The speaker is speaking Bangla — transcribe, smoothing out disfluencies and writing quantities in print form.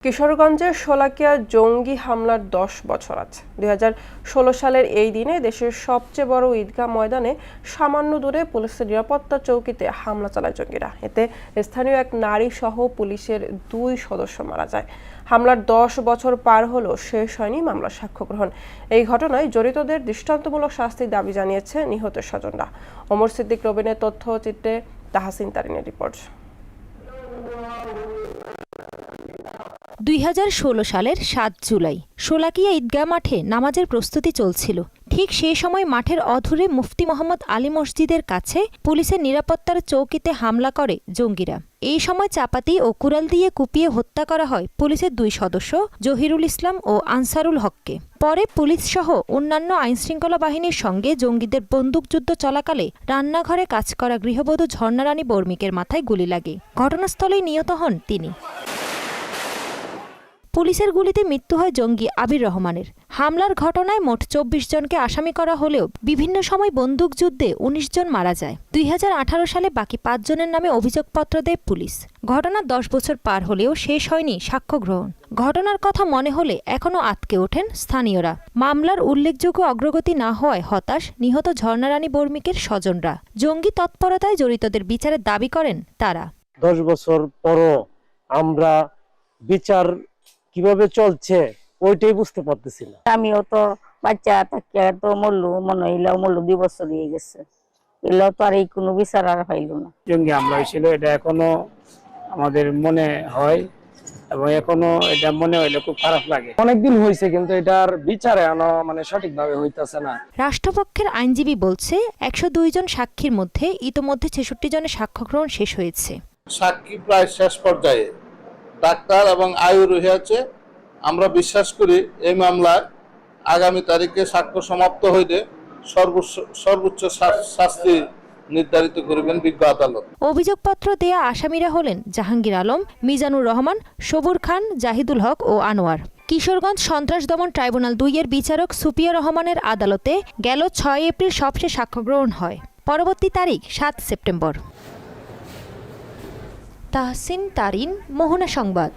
কিশোরগঞ্জের শোলাকিয়া জঙ্গি হামলার 10 বছর আছে। 2016 সালের এই দিনে দেশের সবচেয়ে বড় ঈদগাহ ময়দানে সামান্য দূরে পুলিশের নিরাপত্তা চৌকিতে হামলা চালায় জঙ্গিরা। এতে স্থানীয় এক নারী সহ পুলিশের 2 সদস্য মারা যায়। হামলার 10 বছর পার হলেও শেষ হয়নি মামলার সাক্ষ্য গ্রহণ। এই ঘটনায় জড়িতদের দৃষ্টান্তমূলক শাস্তির দাবি জানিয়েছে নিহতের স্বজনরা। ওমর সিদ্দিক রবিনের তথ্যচিত্রে তাহসিন তারিনের রিপোর্ট। 2016 সালের 7 জুলাই শোলাকিয়া ঈদগাহ মাঠে নামাজের প্রস্তুতি চলছিল। ঠিক সেই সময় মাঠের অদূরে মুফতি মোহাম্মদ আলী মসজিদের কাছে পুলিশের নিরাপত্তার চৌকিতে হামলা করে জঙ্গিরা। এই সময় চাপাতি ও কুড়াল দিয়ে কুপিয়ে হত্যা করা হয় পুলিশের 2 সদস্য জহিরুল ইসলাম ও আনসারুল হককে। পরে পুলিশ সহ অন্যান্য আইনশৃঙ্খলা বাহিনীর সঙ্গে জঙ্গিদের বন্দুকযুদ্ধ চলাকালে রান্নাঘরে কাজ করা গৃহবধূ ঝর্ণা রানী বর্মিকের মাথায় গুলি লাগে। ঘটনাস্থলেই নিহত হন তিনি। পুলিশের গুলিতে মৃত্যু হয় জঙ্গি আবির রহমানের। হামলার ঘটনায় মোট 24 জনকে আসামি করা হলেও বিভিন্ন সময় বন্দুকযুদ্ধে 19 জন মারা যায়। 2018 সালে বাকি 5 জনের নামে অভিযোগপত্র দেয় পুলিশ। ঘটনার 10 বছর পার হলেও শেষ হয়নি সাক্ষ্য গ্রহণ। ঘটনার কথা মনে হলে এখনও আটকে ওঠেন স্থানীয়রা। মামলার উল্লেখযোগ্য অগ্রগতি না হওয়ায় হতাশ নিহত ঝর্ণা রানী বর্মিকের স্বজনরা। জঙ্গি তৎপরতায় জড়িতদের বিচারের দাবি করেন তারা। 10 বছর পরও আমরা বিচার কিভাবে চলছে ওইটাই বুঝতে পারতেছি না। আমিও তো বাচ্চা থাকিয়া তো মনে হইলেও 2 বছর হয়ে গেছে, এলাও তো আর এই কোনো বিচার আর পাইল না। জঙ্গি হামলা হয়েছিল, এটা এখনো আমাদের মনে হয় এবং এখনো এটা মনে হইলে খুব খারাপ লাগে। অনেকদিন হয়েছে কিন্তু এটার বিচারে সঠিকভাবে হইতাছে না। রাষ্ট্রপক্ষের আইনজীবী বলছে 102 জন সাক্ষীর মধ্যে ইতোমধ্যে 66 জনের সাক্ষ্য গ্রহণ শেষ হয়েছে। সাক্ষী প্রায় শেষ পর্যায়ে, ডাক্তার এবং আয়ু রহিয়াছে। আমরা বিশ্বাস করি এই মামলায় আগামী তারিখে সাক্ষ্য সমাপ্ত হইলে সর্বোচ্চ শাস্তি নির্ধারিত করবেন বিজ্ঞ আদালত। অভিযোগপত্র দেয়া আসামিরা হলেন জাহাঙ্গীর আলম, মিজানুর রহমান, সবুর খান, জাহিদুল হক ও আনোয়ার। কিশোরগঞ্জ সন্ত্রাস দমন ট্রাইব্যুনাল 2 এর বিচারক সুপিয়া রহমানের আদালতে গেল 6 এপ্রিল সবশেষ সাক্ষ্য গ্রহণ হয়। পরবর্তী তারিখ 7 সেপ্টেম্বর। তাহসিন তারিন, মোহনা সংবাদ।